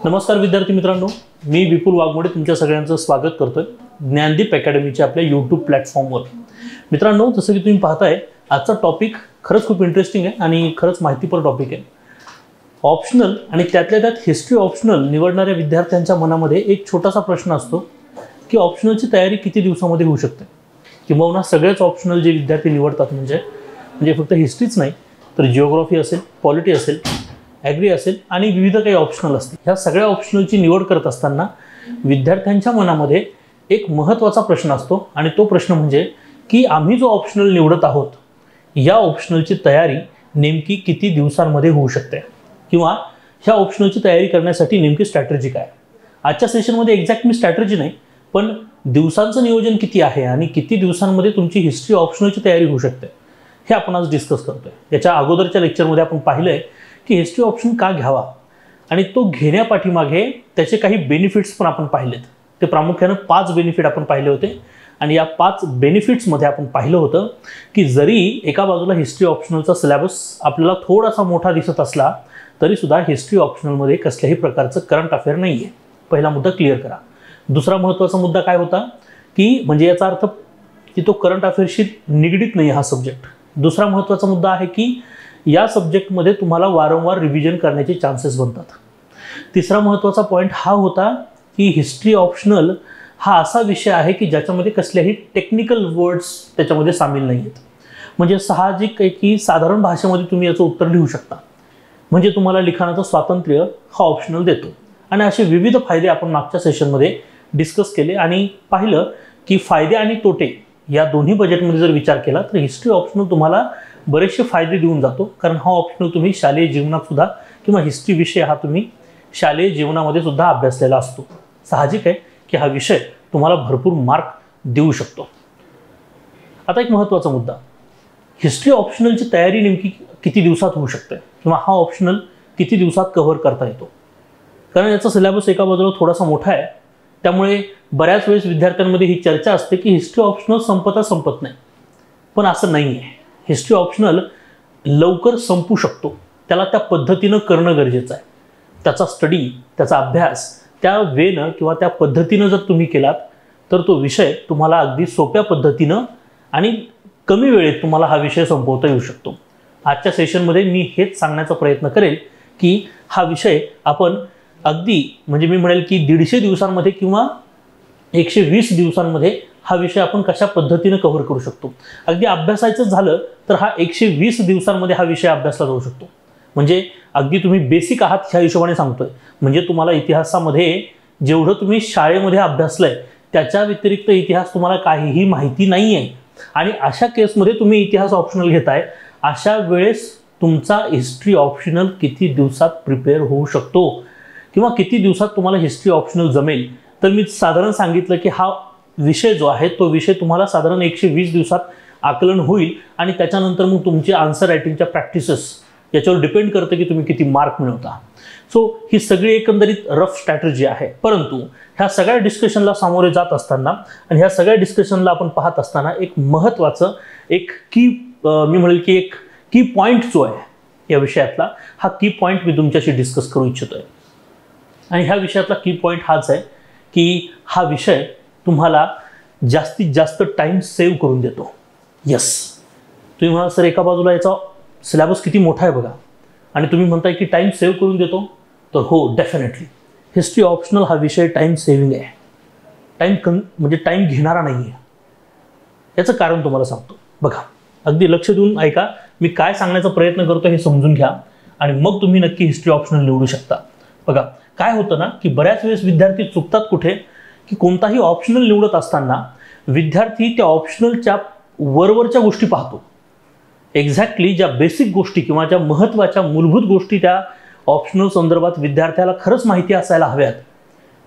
नमस्कार विद्यार्थी मित्रांनो, मी विपुल वाघमोडे तुमच्या सगळ्यांचं स्वागत करतोय ज्ञानदीप अकॅडमीच्या आपल्या यूट्यूब प्लॅटफॉर्मवर। मित्रांनो, जसं की तुम्ही पाहताय, आजचा टॉपिक खरंच खूप इंटरेस्टिंग आहे आणि खरंच माहितीपर टॉपिक आहे। ऑप्शनल आणि त्यातल्या त्यात हिस्ट्री ऑप्शनल निवडणाऱ्या विद्यार्थ्यांच्या मनामध्ये एक छोटासा प्रश्न असतो की ऑप्शनलची तयारी किती दिवसामध्ये होऊ शकते, किंवा सगळेच ऑप्शनल जे विद्यार्थी निवडतात म्हणजे फक्त हिस्ट्रीच नाही तर जिओग्राफी असेल, पॉलिटी असेल, ॲग्री असेल आणि विविध काही ऑप्शनल असतील, ह्या सगळ्या ऑप्शनलची निवड करत असताना विद्यार्थ्यांच्या मनामध्ये एक महत्त्वाचा प्रश्न असतो आणि तो प्रश्न म्हणजे की आम्ही जो ऑप्शनल निवडत आहोत या ऑप्शनलची तयारी नेमकी किती दिवसांमध्ये होऊ शकते, किंवा ह्या ऑप्शनलची तयारी करण्यासाठी नेमकी स्ट्रॅटेजी काय। आजच्या सेशनमध्ये एक्झॅक्ट मी स्ट्रॅटेजी नाही, पण दिवसांचं नियोजन किती आहे आणि किती दिवसांमध्ये तुमची हिस्ट्री ऑप्शनलची तयारी होऊ शकते हे आपण आज डिस्कस करतोय। याच्या अगोदरच्या लेक्चरमध्ये आपण पाहिलंय की हिस्ट्री ऑप्शन का घ्यावा आणि तो घेण्यापाठीमागे त्याचे काही बेनिफिट्स पण आपण पाहिलेत। ते प्रामुख्याने 5 बेनिफिट आपण पाहिले होते आणि या 5 बेनिफिट्समध्ये आपण पाहिलं होतं की जरी एका बाजूला हिस्ट्री ऑप्शनलचा सिलेबस आपल्याला थोडासा मोठा दिसत असला तरी सुद्धा हिस्ट्री ऑप्शनलमध्ये कसल्याही प्रकारचं करंट अफेअर नाही आहे। पहिला मुद्दा क्लिअर करा। दुसरा महत्त्वाचा मुद्दा काय होता की म्हणजे याचा अर्थ की तो करंट अफेअरशी निगडीत नाही हा सब्जेक्ट। दुसरा महत्त्वाचा मुद्दा आहे की या सब्जेक्टमध्ये तुम्हाला वारंवार रिव्हिजन करण्याचे चान्सेस बनतात। तिसरा महत्त्वाचा पॉईंट हा होता की हिस्ट्री ऑप्शनल हा असा विषय आहे की ज्याच्यामध्ये कसल्याही टेक्निकल वर्ड्स त्याच्यामध्ये सामील नाही आहेत। म्हणजे साहजिक आहे की साधारण भाषेमध्ये तुम्ही याचं उत्तर लिहू शकता, म्हणजे तुम्हाला लिखाणाचं स्वातंत्र्य हा ऑप्शनल देतो। आणि असे विविध फायदे आपण मागच्या सेशनमध्ये डिस्कस केले आणि पाहिलं की फायदे आणि तोटे या दोन्ही बजेटमध्ये जर विचार केला तर हिस्ट्री ऑप्शनल तुम्हाला बरेचसे फायदे देऊन जातो, कारण हा ऑप्शनल तुम्ही शालेय जीवनात सुद्धा किंवा हिस्ट्री विषय हा तुम्ही शालेय जीवनामध्ये सुद्धा अभ्यासलेला असतो। साहजिक आहे की हा विषय तुम्हाला भरपूर मार्क देऊ शकतो। आता एक महत्त्वाचा मुद्दा, हिस्ट्री ऑप्शनलची तयारी नेमकी किती दिवसात होऊ शकते किंवा हा ऑप्शनल किती दिवसात कव्हर करता येतो। कारण याचा सिलेबस एका बाजूला थोडासा मोठा आहे, त्यामुळे बऱ्याच वेळेस विद्यार्थ्यांमध्ये ही चर्चा असते की हिस्ट्री ऑप्शनल संपत नाही, पण असं नाही आहे। हिस्ट्री ऑप्शनल लवकर संपू शकतो, त्याला त्या पद्धतीनं करणं गरजेचं आहे। त्याचा स्टडी, त्याचा अभ्यास त्या वेनं किंवा त्या पद्धतीनं जर तुम्ही केलात तर तो विषय तुम्हाला अगदी सोप्या पद्धतीनं आणि कमी वेळेत तुम्हाला हा विषय संपवता येऊ शकतो। आजच्या सेशनमध्ये मी हेच सांगण्याचा प्रयत्न करेल की हा विषय आपण अगदी म्हणजे मी म्हणेल की 150 दिवसांमध्ये किंवा 120 दिवसांमध्ये हा विषय आपण कशा पद्धतीने कव्हर करू शकतो। अगदी अभ्यासायचं झालं तर हा 120 दिवसांमध्ये हा विषय अभ्यासला जाऊ शकतो। म्हणजे अगदी तुम्ही बेसिक आहात ह्या हिशोबाने सांगतोय, म्हणजे तुम्हाला इतिहासामध्ये जेवढं तुम्ही शाळेमध्ये अभ्यासलंय त्याच्या व्यतिरिक्त इतिहास तुम्हाला काहीही माहिती नाही आहे आणि अशा केसमध्ये तुम्ही इतिहास ऑप्शनल घेताय, अशा वेळेस तुमचा हिस्ट्री ऑप्शनल किती दिवसात प्रिपेअर होऊ शकतो किंवा किती दिवसात तुम्हाला हिस्ट्री ऑप्शनल जमेल। तर मी साधारण सांगितलं की हा विषय जो आहे तो विषय तुम्हाला साधारण 120 दिवसात आकलन होईल आणि त्याच्यानंतर मग तुमची आन्सर रायटिंगच्या प्रॅक्टिसेस याच्यावर डिपेंड करतं की तुम्ही किती मार्क मिळवता। सो ही सगळी एकंदरीत रफ स्ट्रॅटेजी आहे, परंतु ह्या सगळ्या डिस्कशनला सामोरे जात असताना आणि ह्या सगळ्या डिस्कशनला आपण पाहत असताना एक महत्त्वाचं एक मी म्हणेल की एक की पॉईंट जो आहे या विषयातला, हा की पॉईंट मी तुमच्याशी डिस्कस करू इच्छितोय। आणि ह्या विषयातला की पॉईंट हाच आहे की हा विषय तुम्हाला जास्तीत जास्त टाइम सेव्ह करून देतो। यस, तुम्ही म्हणा सर एका बाजूला याचा सिलेबस किती मोठा आहे बघा आणि तुम्ही म्हणताय की टाइम सेव्ह करून देतो, तर हो डेफिनेटली हिस्ट्री ऑप्शनल हा विषय टाइम सेव्हिंग आहे, म्हणजे टाइम घेणारा नाही आहे। याचं कारण तुम्हाला सांगतो बघा, अगदी लक्ष देऊन ऐका, मी काय सांगण्याचा प्रयत्न करतो हे समजून घ्या आणि मग तुम्ही नक्की हिस्ट्री ऑप्शनल निवडू शकता। बघा काय होतं ना की बऱ्याच वेळेस विद्यार्थी चुकतात कुठे की कोणताही ऑप्शनल निवडत असताना विद्यार्थी त्या ऑप्शनलच्या वरवरच्या गोष्टी पाहतो। एक्झॅक्टली ज्या बेसिक गोष्टी किंवा ज्या महत्त्वाच्या मूलभूत गोष्टी त्या ऑप्शनल संदर्भात विद्यार्थ्याला खरंच माहिती असायला हव्यात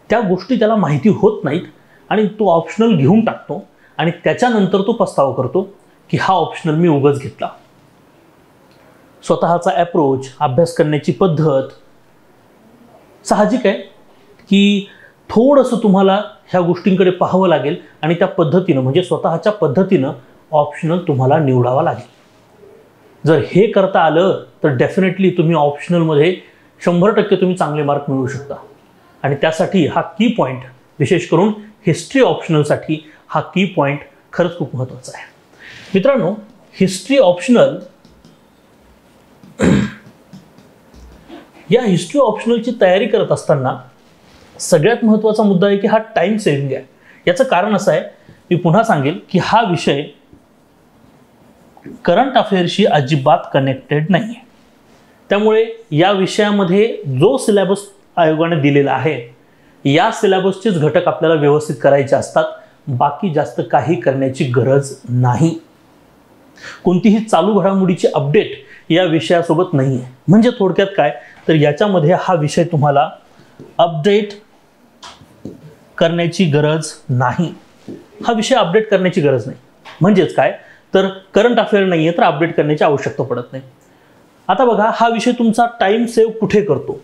त्या गोष्टी त्याला माहिती होत नाहीत आणि तो ऑप्शनल घेऊन टाकतो आणि त्याच्यानंतर तो पस्तावा करतो की हा ऑप्शनल मी उगाच घेतला। स्वतःचा अप्रोच, अभ्यास करण्याची पद्धत, साहजिक आहे की थोडंसं तुम्हाला ह्या गोष्टींकडे पाहावं लागेल आणि त्या पद्धतीनं म्हणजे स्वतःच्या पद्धतीनं ऑप्शनल तुम्हाला निवडावा लागेल। जर हे करता आलं तर डेफिनेटली तुम्ही ऑप्शनलमध्ये 100% तुम्ही चांगले मार्क मिळवू शकता। आणि त्यासाठी हा की पॉईंट, विशेष करून हिस्ट्री ऑप्शनलसाठी हा की पॉईंट खरंच खूप महत्त्वाचा आहे. मित्रांनो, हिस्ट्री ऑप्शनल या हिस्ट्री ऑप्शनलची तयारी करत असताना सगळ्यात महत्त्वाचा मुद्दा आहे की हा टाइम सेव्हिंग आहे. याचं कारण असं आहे, मी पुन्हा सांगेल की हा विषय करंट अफेअरशी अजिबात कनेक्टेड नाही आहे. त्यामुळे या विषयामध्ये जो सिलेबस आयोगाने दिलेला आहे, या सिलेबसचेच घटक आपल्याला व्यवस्थित करायचे असतात. बाकी जास्त काही करण्याची गरज नाही. कोणतीही चालू घडामोडीची अपडेट या विषयासोबत नाही आहे. म्हणजे थोडक्यात काय, तर याच्यामध्ये हा विषय तुम्हाला अपडेट करण्याची गरज नाही. हा विषय अपडेट करण्याची गरज नाही. म्हणजेच काय, तर करंट अफेअर नाही आहे तर अपडेट करण्याची आवश्यकता पडत नाही. आता बघा, हा विषय तुमचा टाइम सेव्ह कुठे करतो?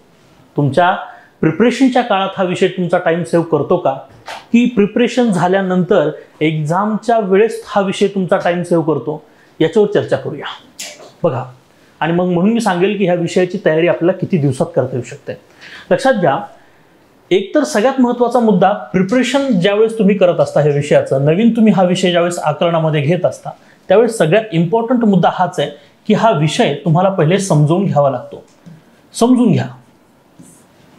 तुमच्या प्रिपरेशनच्या काळात हा विषय तुमचा टाइम सेव्ह करतो का, की प्रिपरेशन झाल्यानंतर एक्झामच्या वेळेस हा विषय तुमचा टाइम सेव्ह करतो? याच्यावर चर्चा करूया. बघा, आणि मग म्हणून मी सांगेल की ह्या विषयाची तयारी आपल्याला किती दिवसात करता येऊ शकते. लक्षात घ्या, एकतर सगळ्यात महत्त्वाचा मुद्दा, प्रिपरेशन ज्यावेळेस तुम्ही करत असता ह्या विषयाचं, नवीन तुम्ही हा विषय ज्यावेळेस आकलनामध्ये घेत असता, त्यावेळेस सगळ्यात इम्पॉर्टंट मुद्दा हाच आहे की हा विषय तुम्हाला पहिले समजून घ्यावा लागतो. समजून घ्या,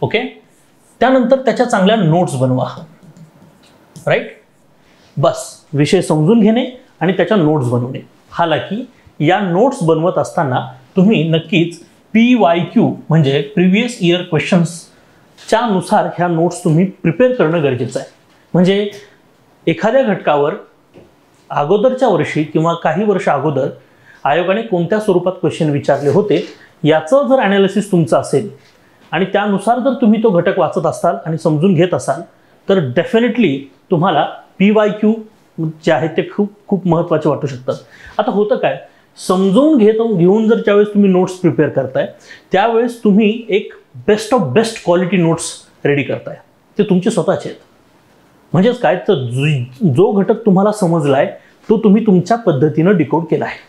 ओके. त्यानंतर त्याच्या चांगल्या नोट्स बनवा. राईट, बस विषय समजून घेणे आणि त्याच्या नोट्स बनवणे. हालाकी या नोट्स बनवत असताना तुम्ही नक्कीच PYQ म्हणजे प्रिव्हियस इयर क्वेश्चन्सच्या नुसार ह्या नोट्स तुम्ही प्रिपेअर करणं गरजेचं आहे. म्हणजे एखाद्या घटकावर अगोदरच्या वर्षी किंवा काही वर्ष अगोदर आयोगाने कोणत्या स्वरूपात क्वेश्चन विचारले होते याचं जर ॲनालिसिस तुमचं असेल आणि त्यानुसार जर तुम्ही तो घटक वाचत असाल आणि समजून घेत असाल, तर डेफिनेटली तुम्हाला PYQ जे आहेत ते खूप खूप महत्त्वाचे वाटू शकतात. आता होतं काय, समजून घेऊन जर ज्यावेळेस तुम्ही नोट्स प्रिपेअर करताय, त्यावेळेस तुम्ही एक best of best quality notes ready करताय. ते तुमचे स्वतःचे आहेत. म्हणजेच काय, तर जो घटक तुम्हाला समजलाय तो तुम्ही तुमच्या पद्धतीनं डिकोड केला आहे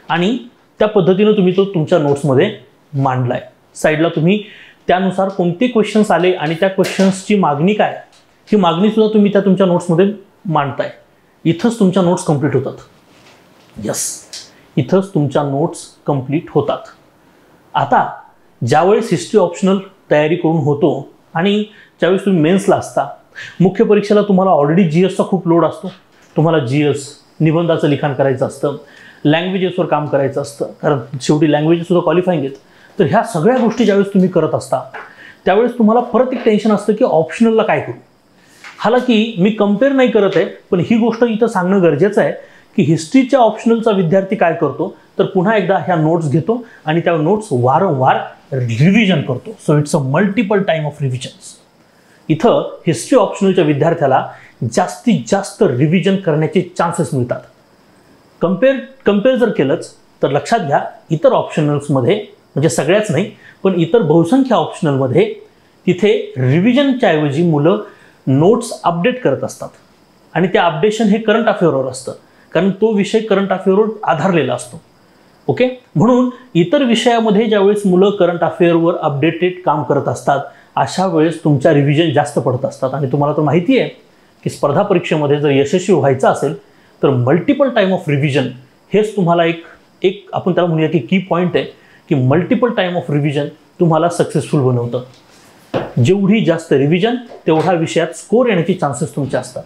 आणि त्या पद्धतीनं तुम्ही तो तुमच्या नोट्समध्ये मांडलाय. साईडला तुम्ही त्यानुसार कोणते क्वेश्चन्स आले आणि त्या क्वेश्चन्सची मागणी काय, ही मागणी सुद्धा तुम्ही त्या तुमच्या नोट्समध्ये मांडताय. इथंच तुमच्या नोट्स कंप्लीट होतात. यस, इथंच तुमच्या नोट्स कंप्लीट होतात. आता ज्यावेळेस हिस्ट्री ऑप्शनल तयारी करून होतो आणि ज्यावेळेस तुम्ही मेन्सला असता, मुख्य परीक्षेला तुम्हाला ऑलरेडी GSचा खूप लोड असतो. तुम्हाला GS निबंधाचं लिखाण करायचं असतं, लँग्वेजेसवर काम करायचं असतं, कारण शेवटी लँग्वेजेस सुद्धा क्वालिफाईंग आहेत. तर ह्या सगळ्या गोष्टी ज्यावेळेस तुम्ही करत असता, त्यावेळेस तुम्हाला परत एक टेन्शन असतं की ऑप्शनलला काय करू. हालाकी मी कंपेअर नाही करत आहे, पण ही गोष्ट इथं सांगणं गरजेचं आहे की हिस्ट्रीच्या ऑप्शनलचा विद्यार्थी काय करतो, तर पुन्हा एकदा ह्या नोट्स घेतो आणि त्या नोट्स वारंवार रिव्हिजन करतो. So it's a multiple time of revisions. इथं हिस्ट्री ऑप्शनलच्या विद्यार्थ्याला जास्तीत जास्त रिव्हिजन करण्याचे चान्सेस मिळतात. कंपेअर जर केलंच तर लक्षात घ्या, इतर ऑप्शनल्समध्ये, म्हणजे सगळ्याच नाही पण इतर बहुसंख्य ऑप्शनलमध्ये, तिथे रिव्हिजनच्या ऐवजी मुलं नोट्स अपडेट करत असतात. आणि ते अपडेशन हे करंट अफेअरवर असतं, कारण तो विषय करंट अफेअरवर आधारलेला असतो. ओके, म्हणून इतर विषयामध्ये ज्यावेळेस मुलं करंट अफेअरवर अपडेटेड काम करत असतात, अशा वेळेस तुमच्या रिव्हिजन जास्त पडत असतात. आणि तुम्हाला तर माहिती आहे की स्पर्धा परीक्षेमध्ये जर यशस्वी व्हायचं असेल तर मल्टिपल टाइम ऑफ रिव्हिजन हेच तुम्हाला एक आपण त्याला म्हणूया की की पॉईंट आहे की मल्टिपल टाइम ऑफ रिव्हिजन तुम्हाला सक्सेसफुल बनवतं. जेवढी जास्त रिव्हिजन तेवढा विषयात स्कोर येण्याचे चान्सेस तुमचे असतात.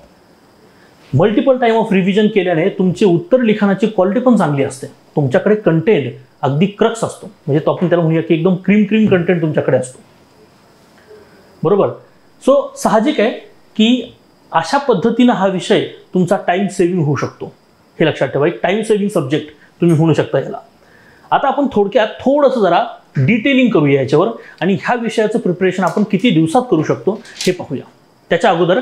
मल्टिपल टाइम ऑफ रिव्हिजन केल्याने तुमचे उत्तर लिखाणाची क्वालिटी पण चांगली असते. तुमच्याकडे कंटेंट अगदी क्रक्स असतो, म्हणजे तो आपण त्याला म्हणूया की एकदम क्रीम कंटेंट तुमच्याकडे असतो. बरोबर. सो साहजिक आहे की अशा पद्धतीनं हा विषय तुमचा टाइम सेव्हिंग होऊ शकतो. हे लक्षात ठेवा, एक टाइम सेव्हिंग सब्जेक्ट तुम्ही म्हणू शकता याला. आता आपण थोडक्यात थोडंसं जरा डिटेलिंग करूया याच्यावर आणि ह्या विषयाचं प्रिपरेशन आपण किती दिवसात करू शकतो हे पाहूया. त्याच्या अगोदर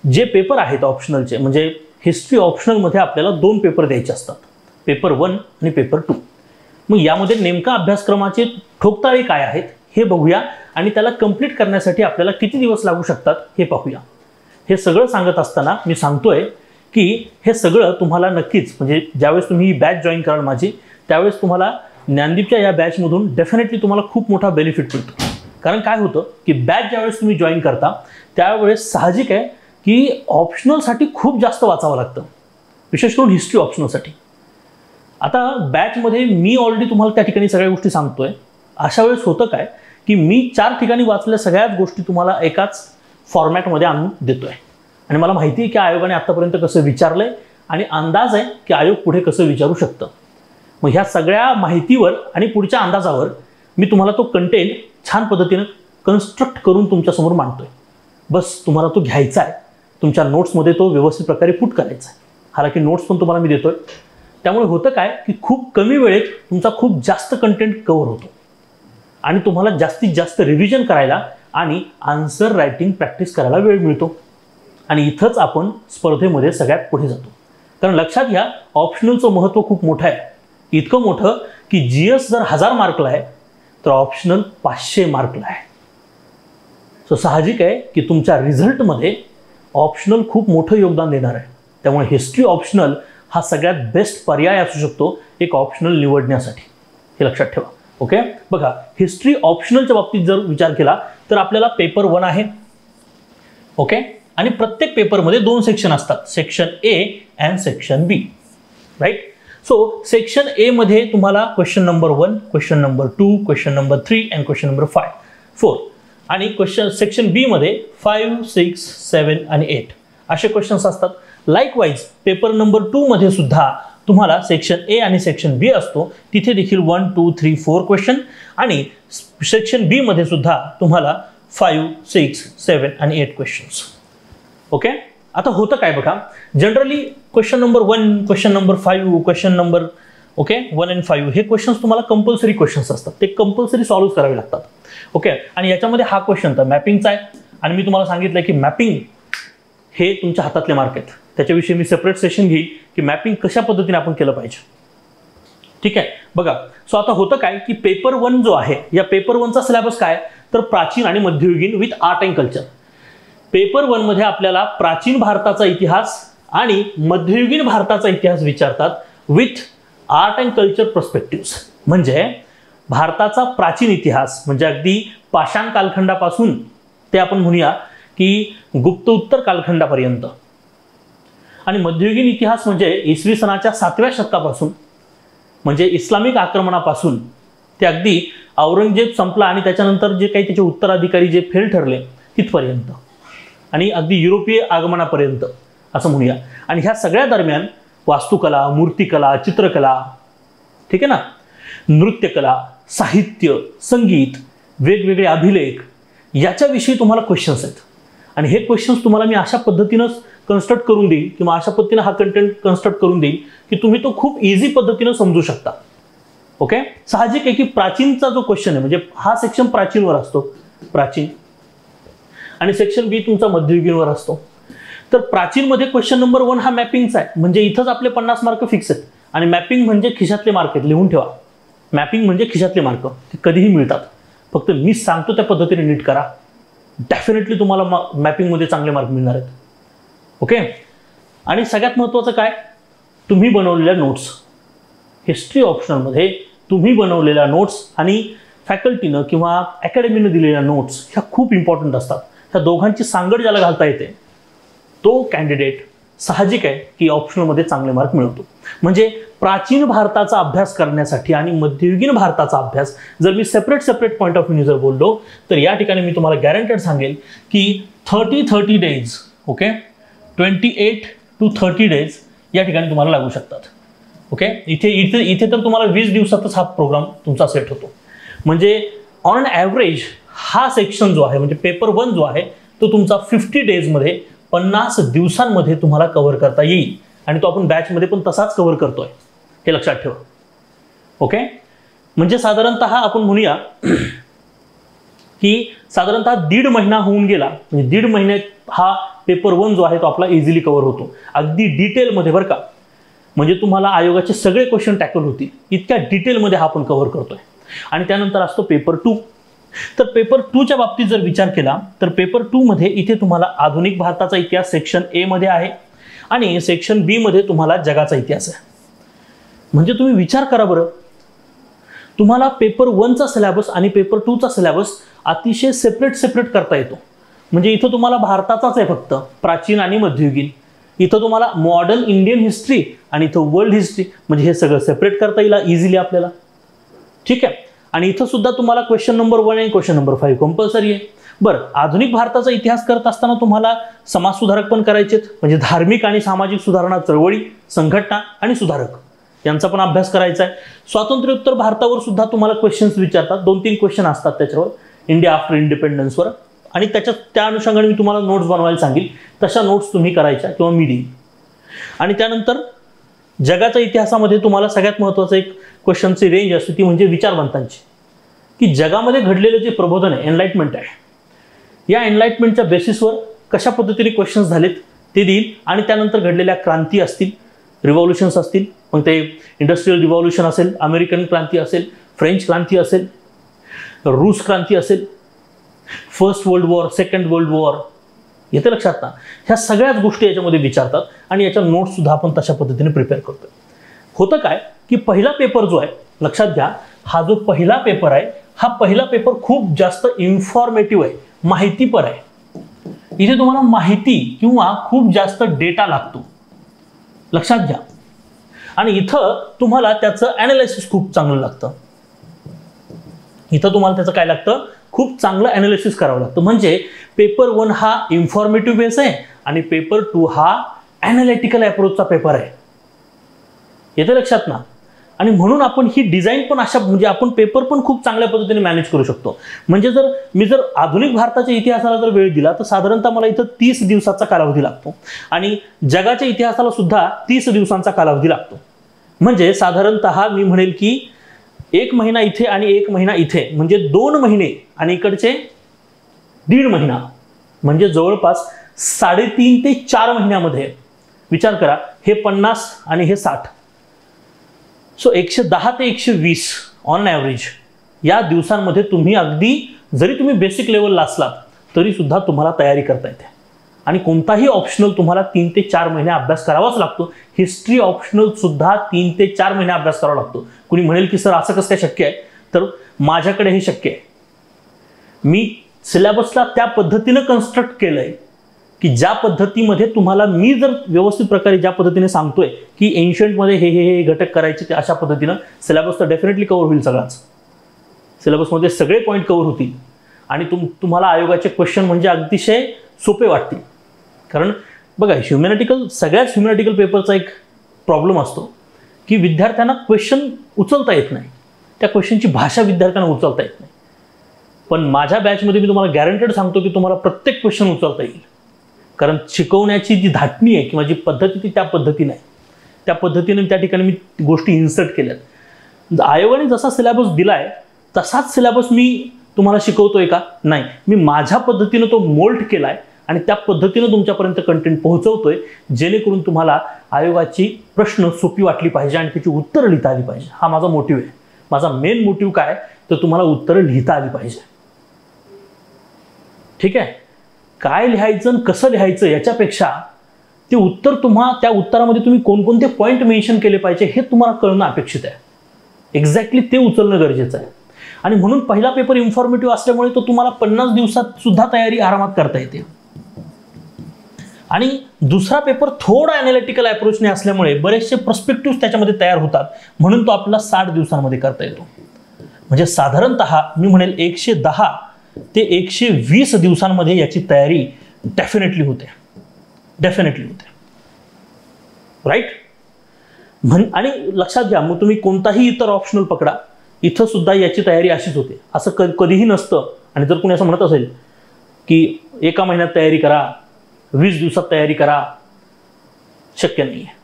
जे पेपर आहेत ऑप्शनलचे, म्हणजे हिस्ट्री ऑप्शनलमध्ये आपल्याला 2 पेपर द्यायचे असतात, पेपर 1 आणि पेपर 2. मग यामध्ये नेमका अभ्यासक्रमाचे ठोकताळे काय आहेत हे बघूया आणि त्याला कंप्लीट करण्यासाठी आपल्याला किती दिवस लागू शकतात हे पाहूया. हे सगळं सांगत असताना मी सांगतोय की हे सगळं तुम्हाला नक्कीच, म्हणजे ज्यावेळेस तुम्ही ही बॅच जॉईन कराल माझी, त्यावेळेस तुम्हाला ज्ञानदीपच्या या बॅचमधून डेफिनेटली तुम्हाला खूप मोठा बेनिफिट मिळतो. कारण काय होतं की बॅच ज्यावेळेस तुम्ही जॉईन करता त्यावेळेस साहजिक आहे की ऑप्शनलसाठी खूप जास्त वाचावं लागतं, विशेष करून हिस्ट्री ऑप्शनलसाठी. आता बॅचमध्ये मी ऑलरेडी तुम्हाला त्या ठिकाणी सगळ्या गोष्टी सांगतोय. अशा वेळेस होतं काय की मी 4 ठिकाणी वाचलेल्या सगळ्याच गोष्टी तुम्हाला एकाच फॉर्मॅटमध्ये आणून देतोय. आणि मला माहिती आहे की आयोगाने आतापर्यंत कसं विचारलंय आणि अंदाज आहे की आयोग पुढे कसं विचारू शकतं. मग ह्या सगळ्या माहितीवर आणि पुढच्या अंदाजावर मी तुम्हाला तो कंटेंट छान पद्धतीनं कन्स्ट्रक्ट करून तुमच्यासमोर मांडतोय. बस तुम्हाला तो घ्यायचा आहे, तुमच्या नोट्समध्ये तो व्यवस्थित प्रकारे पुट करायचा आहे. हालाकी नोट्स पण तुम्हाला मी देतोय. त्यामुळे होतं काय की खूप कमी वेळेत तुमचा खूप जास्त कंटेंट कव्हर होतो आणि तुम्हाला जास्तीत जास्त रिव्हिजन करायला आणि आन्सर रायटिंग प्रॅक्टिस करायला वेळ मिळतो. आणि इथंच आपण स्पर्धेमध्ये सगळ्यात पुढे जातो. कारण लक्षात घ्या, ऑप्शनलचं महत्त्व खूप मोठं आहे. इतकं मोठं की GS जर 1000 मार्कला आहे तर ऑप्शनल 500 मार्कला आहे. सो साहजिक आहे की तुमच्या रिझल्टमध्ये ऑप्शनल खूप मोठं योगदान देणार आहे. त्यामुळे हिस्ट्री ऑप्शनल हा सगळ्यात बेस्ट पर्याय असू शकतो एक ऑप्शनल निवडण्यासाठी, हे लक्षात ठेवा. ओके, बघा हिस्ट्री ऑप्शनलच्या बाबतीत जर विचार केला तर आपल्याला पेपर 1 आहे. ओके, आणि प्रत्येक पेपरमध्ये 2 सेक्शन असतात, section A and section B, right. So section A मध्ये तुम्हाला question number 1, question number 2, question number 3 and question number 4 आणि सेक्शन B मध्ये 5, 6, 7 आणि 8 असे क्वेश्चन्स असतात. लाईकवाईज पेपर नंबर 2 मध्ये सुद्धा तुम्हाला सेक्शन A आणि सेक्शन B असतो, तिथे देखील 1, 2, 3, 4 क्वेश्चन आणि सेक्शन B मध्ये सुद्धा तुम्हाला 5, 6, 7 आणि 8 क्वेश्चन्स. ओके, आता होतं काय बघा, generally question number 1, question number 5, question number 1 and 5 हे क्वेश्चन्स तुम्हाला कंपल्सरी क्वेश्चन्स असतात, ते कंपल्सरी सॉल्व्ह करावे लागतात. ओके, आणि याच्यामध्ये हा क्वेश्चन तर मॅपिंगचा आहे आणि मी तुम्हाला सांगितलं की मॅपिंग हे तुमच्या हातातले मार्क आहेत. त्याच्याविषयी मी सेपरेट सेशन घेईन की मॅपिंग कशा पद्धतीने आपण केलं पाहिजे. ठीक आहे, बघा. सो आता होतं काय की पेपर 1 जो आहे, या पेपर 1चा सिलेबस काय तर प्राचीन आणि मध्ययुगीन with art and culture. Paper 1 मध्ये आपल्याला प्राचीन भारताचा इतिहास आणि मध्ययुगीन भारताचा इतिहास विचारतात विथ आर्ट अँड कल्चर पर्स्पेक्टिव्स. म्हणजे भारताचा प्राचीन इतिहास म्हणजे अगदी पाषाण कालखंडापासून ते आपण म्हणूया की गुप्त उत्तर कालखंडापर्यंत, आणि मध्ययुगीन इतिहास म्हणजे इसवी सनाच्या 7व्या शतकापासून म्हणजे इस्लामिक आक्रमणापासून ते अगदी औरंगजेब संपला आणि त्याच्यानंतर जे काही त्याचे उत्तराधिकारी जे फेल ठरले तिथपर्यंत आणि अगदी युरोपीय आगमनापर्यंत असं म्हणूया. आणि ह्या सगळ्या दरम्यान वास्तुकला, मूर्तिकला, चित्रकला, ठीक आहे ना, नृत्यकला, साहित्य, संगीत, वेगवेगळे अभिलेख याच्याविषयी तुम्हाला क्वेश्चन्स आहेत. आणि हे क्वेश्चन्स तुम्हाला मी अशा पद्धतीनंच कन्स्ट्रक्ट करून देईन किंवा अशा पद्धतीने हा कंटेंट कन्स्ट्रक्ट करून देईन की तुम्ही तो खूप इझी पद्धतीने समजू शकता. ओके, साहजिक आहे की प्राचीनचा जो क्वेश्चन आहे म्हणजे हा सेक्शन प्राचीनवर असतो, प्राचीन, आणि सेक्शन B तुमचा मध्ययुगीनवर असतो. तर प्राचीनमध्ये क्वेश्चन नंबर 1 हा मॅपिंगचा आहे. म्हणजे इथंच आपले 50 मार्क फिक्स आहेत. आणि मॅपिंग म्हणजे खिशातले मार्क आहेत, लिहून ठेवा. मॅपिंग म्हणजे खिशातले मार्क, ते कधीही मिळतात. फक्त मी सांगतो त्या पद्धतीने नीट करा, डेफिनेटली तुम्हाला मॅपिंगमध्ये चांगले मार्क मिळणार आहेत. ओके, आणि सगळ्यात महत्त्वाचं काय, तुम्ही बनवलेल्या नोट्स. हिस्ट्री ऑप्शनलमध्ये तुम्ही बनवलेल्या नोट्स आणि फॅकल्टीनं किंवा अकॅडमीनं दिलेल्या नोट्स ह्या खूप इम्पॉर्टंट असतात. ह्या दोघांची सांगड ज्याला घालता येते तो कॅन्डिडेट साहजिक आहे की ऑप्शनलमध्ये चांगले मार्क मिळवतो. म्हणजे प्राचीन भारताचा अभ्यास करण्यासाठी आणि मध्ययुगीन भारताचा अभ्यास जर मी सेपरेट पॉईंट ऑफ व्ह्यू जर बोललो तर या ठिकाणी मी तुम्हाला गॅरंटेड सांगेल की 30 डेज, ओके, 28 to 30 डेज या ठिकाणी तुम्हाला लागू शकतात. ओके, इथे तर तुम्हाला 20 दिवसातच हा प्रोग्राम तुमचा सेट होतो. म्हणजे ऑन ॲव्हरेज हा सेक्शन जो आहे म्हणजे पेपर 1 जो आहे तो तुमचा 50 डेजमध्ये 50 दिवसांमध्ये तुम्हाला कव्हर करता येईल. आणि तो आपण बॅचमध्ये पण तसाच कव्हर करतोय, हे लक्षात ठेवा. ओके, म्हणजे साधारणतः आपण म्हणूया की साधारणतः 1.5 महिना होऊन गेला. म्हणजे 1.5 महिन्यात हा पेपर 1 जो आहे तो आपला इझिली कव्हर होतो, अगदी डिटेलमध्ये बरं का. म्हणजे तुम्हाला आयोगाचे सगळे क्वेश्चन टॅकल होतील इतक्या डिटेलमध्ये हा आपण कव्हर करतोय. आणि त्यानंतर असतो पेपर 2. तर पेपर 2च्या बाबतीत जर विचार केला तर पेपर 2 मध्ये इथे तुम्हाला आधुनिक भारताचा इतिहास सेक्शन A मध्ये आहे आणि सेक्शन B मध्ये तुम्हाला जगाचा इतिहास आहे. म्हणजे तुम्ही विचार करा बरं, तुम्हाला पेपर 1चा सिलेबस आणि पेपर 2चा सिलेबस अतिशय सेपरेट करता येतो. म्हणजे इथं तुम्हाला भारताचाच आहे फक्त प्राचीन आणि मध्ययुगीन, इथं तुम्हाला मॉडर्न इंडियन हिस्ट्री आणि इथं वर्ल्ड हिस्ट्री, म्हणजे हे सगळं सेपरेट करता येईल इझिली आपल्याला. ठीक आहे. आणि इथं सुद्धा तुम्हाला क्वेश्चन नंबर 1 आणि क्वेश्चन नंबर 5 कंपल्सरी आहे. बरं, आधुनिक भारताचा इतिहास करत असताना तुम्हाला समाज सुधारक पण करायचेत, म्हणजे धार्मिक आणि सामाजिक सुधारणा चळवळी, संघटना आणि सुधारक यांचा पण अभ्यास करायचा आहे. स्वातंत्र्योत्तर भारतावर सुद्धा तुम्हाला क्वेश्चन्स विचारतात, 2-3 क्वेश्चन असतात त्याच्यावर, इंडिया आफ्टर इंडिपेंडन्सवर, आणि त्या अनुषंगाने मी तुम्हाला नोट्स बनवायला सांगेल. तशा नोट्स तुम्ही करायच्या किंवा मी देईन. आणि त्यानंतर जगाच्या इतिहासामध्ये तुम्हाला सगळ्यात महत्त्वाचं एक क्वेश्चनची रेंज असते, ती म्हणजे विचारवंतांची, की जगामध्ये घडलेलं जे प्रबोधन आहे, एनलाइटमेंट आहे, या एनलाइटमेंटच्या बेसिसवर कशा पद्धतीने क्वेश्चन्स झालेत ते देईल. आणि त्यानंतर घडलेल्या क्रांती असतील, रिव्हॉल्युशन्स असतील, मग ते इंडस्ट्रियल रिव्हॉल्युशन असेल, अमेरिकन क्रांती असेल, फ्रेंच क्रांती असेल, रूस क्रांती असेल, first world war, second world war, येते लक्षात ना. ह्या सगळ्याच गोष्टी याच्यामध्ये विचारतात आणि याच्या नोट्स सुद्धा आपण तशा पद्धतीने प्रिपेअर करतो. होतं काय की पहिला पेपर जो आहे, लक्षात घ्या, हा जो पहिला पेपर आहे, हा पहिला पेपर खूप जास्त इन्फॉर्मेटिव्ह आहे, माहितीपर आहे. इथे तुम्हाला माहिती किंवा खूप जास्त डेटा लागतो, लक्षात घ्या. आणि इथं तुम्हाला त्याचं ॲनालिसिस खूप चांगलं लागतं. इथं तुम्हाला त्याचं काय लागतं, खूप चांगलं ॲनालिसिस करावं लागतं. म्हणजे पेपर 1 हा इन्फॉर्मेटिव्ह बेस आहे आणि पेपर 2 हा ॲनालिटिकल अप्रोचचा पेपर आहे. येते लक्षात ना. आणि म्हणून आपण ही डिझाईन पण अशा, म्हणजे आपण पेपर पण खूप चांगल्या पद्धतीने मॅनेज करू शकतो. म्हणजे जर आधुनिक भारताच्या इतिहासाला जर वेळ दिला तर साधारणतः मला इथं 30 दिवसाचा कालावधी लागतो आणि जगाच्या इतिहासाला सुद्धा 30 दिवसांचा कालावधी लागतो. म्हणजे साधारणतः मी म्हणेल की 1 महिना इथे आणि 1 महिना इथे, म्हणजे 2 महिने आणि इकडचे 1.5 महिना, म्हणजे जवळपास 3.5 ते 4 महिन्यामध्ये विचार करा. हे 50 आणि हे 60, सो 110 ते 120 ऑन ॲव्हरेज या दिवसांमध्ये तुम्ही अगदी, जरी तुम्ही बेसिक लेवलला असलात तरी सुद्धा तुम्हाला तयारी करता येते. आणि कोणताही ऑप्शनल तुम्हाला 3 ते 4 महिने अभ्यास करावाच लागतो. हिस्ट्री ऑप्शनल सुद्धा 3 ते 4 महिने अभ्यास करावा लागतो. कुणी म्हणेल की सर असं कसं काय शक्य आहे, तर माझ्याकडे हे शक्य आहे. मी सिलेबसला त्या पद्धतीनं कन्स्ट्रक्ट केलंय की ज्या पद्धतीमध्ये तुम्हाला मी जर व्यवस्थित प्रकारे ज्या पद्धतीने सांगतोय की एन्शंटमध्ये हे घटक करायचे, ते अशा पद्धतीनं सिलेबस तर डेफिनेटली कव्हर होईल. सगळाच सिलेबसमध्ये सगळे पॉईंट कव्हर होतील आणि तुम्हाला आयोगाचे क्वेश्चन म्हणजे अतिशय सोपे वाटतील. कारण बघा, सगळ्याच ह्युमॅनिटिकल पेपरचा एक प्रॉब्लेम असतो की विद्यार्थ्यांना क्वेश्चन उचलता येत नाही, त्या क्वेश्चनची भाषा विद्यार्थ्यांना उचलता येत नाही. पण माझ्या बॅचमध्ये मी तुम्हाला गॅरंटेड सांगतो की तुम्हाला प्रत्येक क्वेश्चन उचलता येईल. कारण शिकवण्याची जी धाटणी आहे किंवा जी पद्धती ती त्या पद्धतीने आहे, त्या पद्धतीने त्या ठिकाणी मी गोष्टी इन्सर्ट केल्यात. आयोगाने जसा सिलेबस दिलाय तसाच सिलेबस मी तुम्हाला शिकवतोय का? नाही, मी माझ्या पद्धतीनं तो मोल्ड केलाय आणि त्या पद्धतीनं तुमच्यापर्यंत कंटेंट पोहोचवतोय, जेणेकरून तुम्हाला आयोगाची प्रश्न सोपी वाटली पाहिजे आणि त्याची उत्तरं लिहिता आली पाहिजे. हा माझा मोटिव्ह आहे. माझा मेन मोटिव्ह काय, तर तुम्हाला उत्तरं लिहिता आली पाहिजे. ठीक आहे. काय लिहायचं आणि कसं लिहायचं याच्यापेक्षा ते उत्तर, त्या उत्तरामध्ये तुम्ही कोणकोणते पॉईंट मेन्शन केले पाहिजे हे तुम्हाला कळणं अपेक्षित आहे. एक्झॅक्टली ते उचलणं गरजेचं आहे. आणि म्हणून पहिला पेपर इन्फॉर्मेटिव्ह असल्यामुळे तो तुम्हाला 50 दिवसात सुद्धा तयारी आरामात करता येते. आणि दुसरा पेपर थोडा ॲनालिटिकल अप्रोचने असल्यामुळे बरेचसे पर्स्पेक्टिव्ह त्याच्यामध्ये तयार होतात, म्हणून तो आपल्याला 60 दिवसांमध्ये करता येतो. म्हणजे साधारणतः मी म्हणेल 110 ते 120 दिवसांमध्ये याची तयारी डेफिनेटली होते. राईट. आणि लक्षात घ्या, मग तुम्ही कोणताही इतर ऑप्शनल पकडा, इथं सुद्धा याची तयारी अशीच होते. असं कधीही नसतं. आणि जर कोणी असं म्हणत असेल की 1 महिन्यात तयारी करा, 20 दिवसात तयारी करा, शक्य नाही आहे.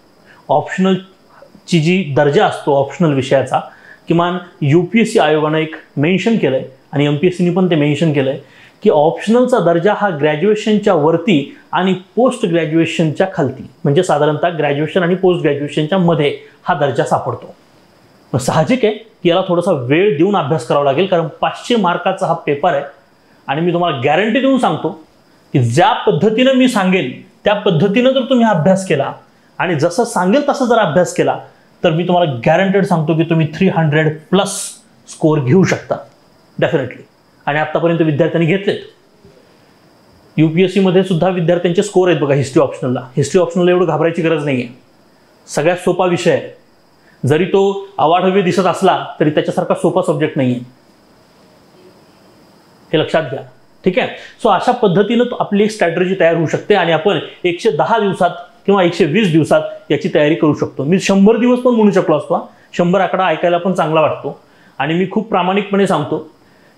ऑप्शनलची जी दर्जा असतो ऑप्शनल विषयाचा, किमान UPSC आयोगानं एक मेन्शन केलंय आणि MPSCनी पण ते मेन्शन केलंय की ऑप्शनलचा दर्जा हा ग्रॅज्युएशनच्या वरती आणि पोस्ट ग्रॅज्युएशनच्या खालती, म्हणजे साधारणतः ग्रॅज्युएशन आणि पोस्ट ग्रॅज्युएशनच्या मध्ये हा दर्जा सापडतो. मग साहजिक आहे की याला थोडासा वेळ देऊन अभ्यास करावा लागेल, कारण 500 मार्काचा हा पेपर आहे. आणि मी तुम्हाला गॅरंटी देऊन सांगतो की ज्या पद्धतीनं मी सांगेल त्या पद्धतीनं जर तुम्ही अभ्यास केला आणि जसं सांगेल तसं जर अभ्यास केला तर मी तुम्हाला गॅरंटेड सांगतो की तुम्ही 300+ स्कोअर घेऊ शकता डेफिनेटली. आणि आत्तापर्यंत विद्यार्थ्यांनी घेतलेत. UPSC मध्ये सुद्धा विद्यार्थ्यांचे स्कोअर आहेत बघा हिस्ट्री ऑप्शनलला. हिस्ट्री ऑप्शनलला एवढं घाबरायची गरज नाही आहे. सगळ्यात सोपा विषय आहे. जरी तो अवाढव्य दिसत असला तरी त्याच्यासारखा सोपा सब्जेक्ट नाही आहे, हे लक्षात घ्या. ठीक आहे. सो अशा पद्धतीनं आपली एक स्ट्रॅटेजी तयार होऊ शकते आणि आपण 110 दिवसात किंवा 120 दिवसात याची तयारी करू शकतो. मी 100 दिवस पण म्हणू शकलो असतो. 100 आकडा ऐकायला पण चांगला वाटतो आणि मी खूप प्रामाणिकपणे सांगतो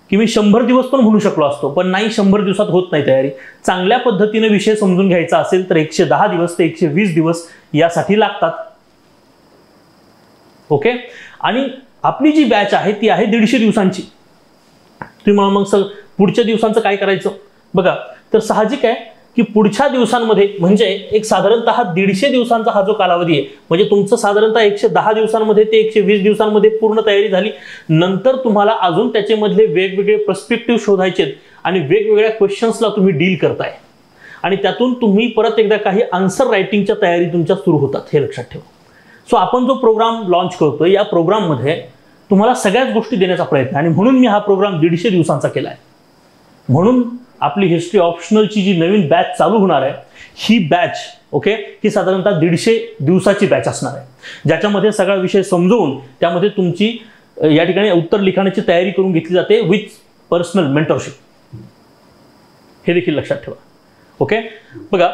की मी 100 दिवस पण म्हणू शकलो असतो, पण नाही, 100 दिवसात होत नाही तयारी. चांगल्या पद्धतीने विषय समजून घ्यायचा असेल तर 110 दिवस ते 120 दिवस यासाठी लागतात. ओके. आणि आपली जी बॅच आहे ती आहे 150 दिवसांची. तुम्ही मग पुढच्या दिवसांचं काय करायचं बघा. तर साहजिक आहे की पुढच्या दिवसांमध्ये म्हणजे एक साधारणतः 150 दिवसांचा हा जो कालावधी आहे, म्हणजे तुमचं साधारणतः 110 दिवसांमध्ये ते 120 दिवसांमध्ये पूर्ण तयारी झाली. नंतर तुम्हाला अजून त्याच्यामधले वेगवेगळे पर्स्पेक्टिव्ह शोधायचे आणि वेगवेगळ्या क्वेश्चन्सला तुम्ही डील करताय आणि त्यातून तुम्ही परत एकदा काही आन्सर रायटिंगच्या तयारी तुमच्या सुरू होतात, हे लक्षात ठेवा. सो आपण जो प्रोग्राम लॉन्च करतोय या प्रोग्राममध्ये तुम्हाला सगळ्याच गोष्टी देण्याचा प्रयत्न आहे आणि म्हणून मी हा प्रोग्राम 150 दिवसांचा केला आहे. म्हणून आपली हिस्ट्री ऑप्शनलची जी नवीन बॅच चालू होणार आहे ही बॅच ओके ही साधारणतः 150 दिवसाची बॅच असणार आहे, ज्याच्यामध्ये सगळा विषय समजवून त्यामध्ये तुमची या ठिकाणी उत्तर लिखाणाची तयारी करून घेतली जाते विथ पर्सनल मेंटरशिप. हे देखील लक्षात ठेवा. ओके. बघा,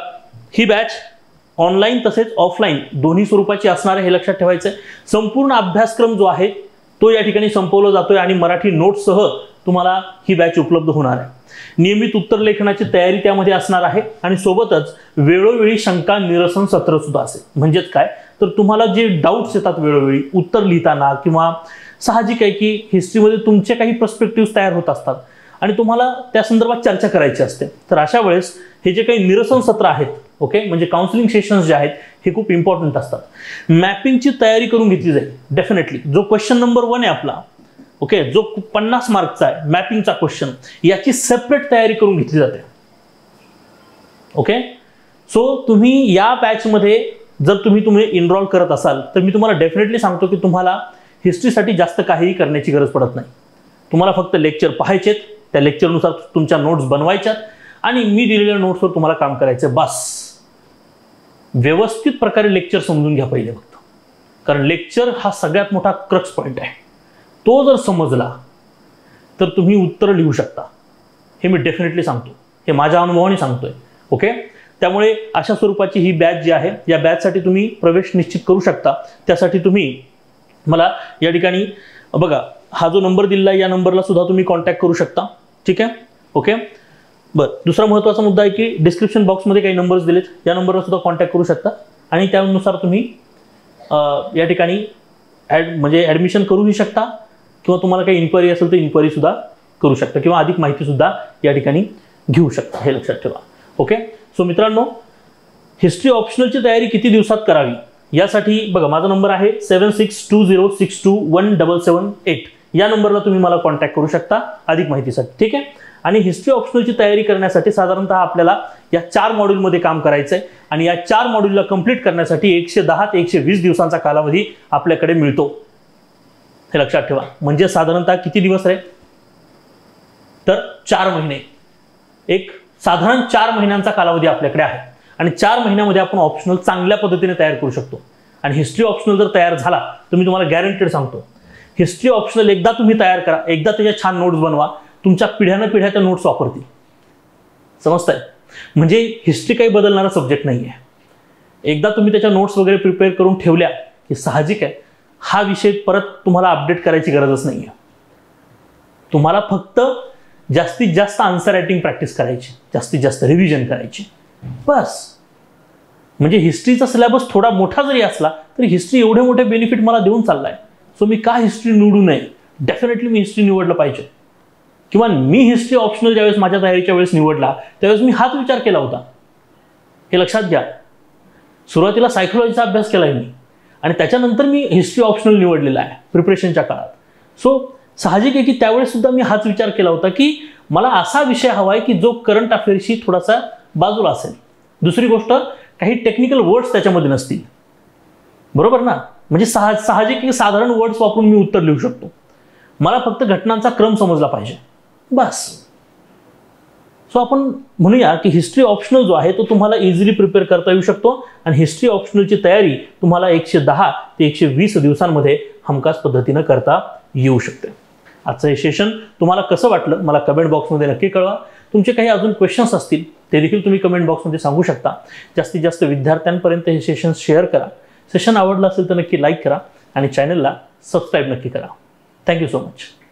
ही बॅच ऑनलाईन तसेच ऑफलाईन दोन्ही स्वरूपाची असणार आहे, हे लक्षात ठेवायचं आहे. संपूर्ण अभ्यासक्रम जो आहे तो या ठिकाणी संपवला जातोय आणि मराठी नोट्ससह तुम्हाला ही बॅच उपलब्ध होणार आहे. नियमित उत्तर लेखनाची तयारी त्यामध्ये असणार आहे आणि सोबतच वेळोवेळी शंका निरसन सत्र सुद्धा असेल. म्हणजेच काय, तर तुम्हाला जे डाऊट्स येतात वेळोवेळी उत्तर लिहिताना किंवा साहजिक आहे की हिस्ट्रीमध्ये तुमचे काही पर्स्पेक्टिव्ह तयार होत असतात आणि तुम्हाला त्या संदर्भात चर्चा करायची असते. तर अशा वेळेस हे जे काही निरसन सत्र आहेत ओके म्हणजे काउन्सिलिंग सेशन्स जे आहेत हे खूप इम्पॉर्टंट असतात. मॅपिंगची तयारी करून घेतली जाईल डेफिनेटली. जो क्वेश्चन नंबर 1 आहे आपला ओके जो 50 मार्कचा आहे मॅपिंगचा क्वेश्चन, याची सेपरेट तयारी करून घेतली जाते. ओके. सो तुम्ही या बॅचमध्ये जर तुम्ही इनरोल करत असाल तर मी तुम्हाला डेफिनेटली सांगतो की तुम्हाला हिस्ट्रीसाठी जास्त काहीही करण्याची गरज पडत नाही. तुम्हाला फक्त लेक्चर पाहायचेत, त्या लेक्चरनुसार तुमच्या नोट्स बनवायच्यात आणि मी दिलेल्या नोट्सवर तुम्हाला काम करायचं बस. व्यवस्थित प्रकारे लेक्चर समजून घ्या पहिले फक्त, कारण लेक्चर हा सगळ्यात मोठा क्रक्स पॉईंट आहे. तो जर समजला तर तुम्ही उत्तर लिहू शकता, हे मी डेफिनेटली सांगतो, हे माझ्या अनुभवाने सांगतोय. ओके. त्यामुळे अशा स्वरूपाची ही बॅच जी आहे या बॅचसाठी तुम्ही प्रवेश निश्चित करू शकता. त्यासाठी तुम्ही मला या ठिकाणी बघा हा जो नंबर दिलेला आहे या नंबरला सुद्धा तुम्ही कॉन्टॅक्ट करू शकता. ठीक आहे. ओके. बरं, दुसरा महत्त्वाचा मुद्दा आहे की डिस्क्रिप्शन बॉक्समध्ये काही नंबर्स दिलेत, या नंबरला सुद्धा कॉन्टॅक्ट करू शकता आणि त्यानुसार तुम्ही या ठिकाणी म्हणजे ॲडमिशन करूही शकता किंवा तुम्हाला काही इन्क्वायरी असेल तर इन्क्वायरी सुद्धा करू शकता किंवा अधिक माहिती सुद्धा या ठिकाणी घेऊ शकता, हे लक्षात ठेवा. ओके. सो मित्रांनो, हिस्ट्री ऑप्शनलची तयारी किती दिवसात करावी यासाठी बघा माझा नंबर आहे 7620621778. या नंबरला तुम्ही मला कॉन्टॅक्ट करू शकता अधिक माहितीसाठी. ठीक आहे. आणि हिस्ट्री ऑप्शनलची तयारी करण्यासाठी साधारणतः आपल्याला या 4 मॉड्यूलमध्ये काम करायचं आहे आणि या 4 मॉड्यूलला कंप्लीट करण्यासाठी 110 ते 120 दिवसांचा कालावधी आपल्याकडे मिळतो, हे लक्षात ठेवा. म्हणजे साधारणतः किती दिवस रे, तर 4 महिने. एक साधारण 4 महिन्यांचा कालावधी आपल्याकडे आहे आणि 4 महिन्यामध्ये आपण ऑप्शनल चांगल्या पद्धतीने तयार करू शकतो. आणि हिस्ट्री ऑप्शनल जर तयार झाला तर मी तुम्हाला गॅरंटेड सांगतो, हिस्ट्री ऑप्शनल एकदा तुम्ही तयार करा, एकदा त्याच्या छान नोट्स बनवा, तुमच्या पिढ्यानं पिढ्या त्या नोट्स वापरतील. समजताय? म्हणजे हिस्ट्री काही बदलणारा सब्जेक्ट नाही आहे. एकदा तुम्ही त्याच्या नोट्स वगैरे प्रिपेअर करून ठेवल्या की साहजिक आहे हा विषय परत तुम्हाला अपडेट करायची गरजच नाही आहे. तुम्हाला फक्त जास्तीत जास्त आन्सर रायटिंग प्रॅक्टिस करायची, जास्तीत जास्त रिव्हिजन करायची, बस. म्हणजे हिस्ट्रीचा सिलेबस थोडा मोठा जरी असला तरी हिस्ट्री एवढे मोठे बेनिफिट मला देऊन चाललाय. सो मी का हिस्ट्री निवडू नये? डेफिनेटली मी हिस्ट्री निवडलं पाहिजे. किंवा मी हिस्ट्री ऑप्शनल ज्यावेळेस माझ्या तयारीच्या वेळेस निवडला त्यावेळेस मी हाच विचार केला होता, हे लक्षात घ्या. सुरुवातीला सायकोलॉजीचा अभ्यास केलाय मी आणि त्याच्यानंतर मी हिस्ट्री ऑप्शनल निवडलेला आहे प्रिपरेशनच्या काळात. सो साहजिक आहे की त्यावेळेस सुद्धा मी हाच विचार केला होता की मला असा विषय हवा आहे की जो करंट अफेअर्सशी थोडासा बाजूला असेल. दुसरी गोष्ट, काही टेक्निकल वर्ड्स त्याच्यामध्ये नसतील, बरोबर ना. म्हणजे साहजिक साधारण वर्ड्स वापरून मी उत्तर लिहू शकतो. मला फक्त घटनांचा क्रम समजला पाहिजे, बस. सो आपण म्हणूया की हिस्ट्री ऑप्शनल जो आहे तो तुम्हाला इझिली प्रिपेअर करता येऊ शकतो आणि हिस्ट्री ऑप्शनलची तयारी तुम्हाला 110 ते 120 दिवसांमध्ये हमखास पद्धतीनं करता येऊ शकते. आजचं हे सेशन तुम्हाला कसं वाटलं मला कमेंट बॉक्समध्ये नक्की कळवा. तुमचे काही अजून क्वेश्चन्स असतील ते देखील तुम्ही कमेंट बॉक्समध्ये सांगू शकता. जास्तीत जास्त विद्यार्थ्यांपर्यंत हे सेशन शेअर करा. सेशन आवडलं असेल तर नक्की लाईक करा आणि चॅनलला सबस्क्राईब नक्की करा. Thank you so much.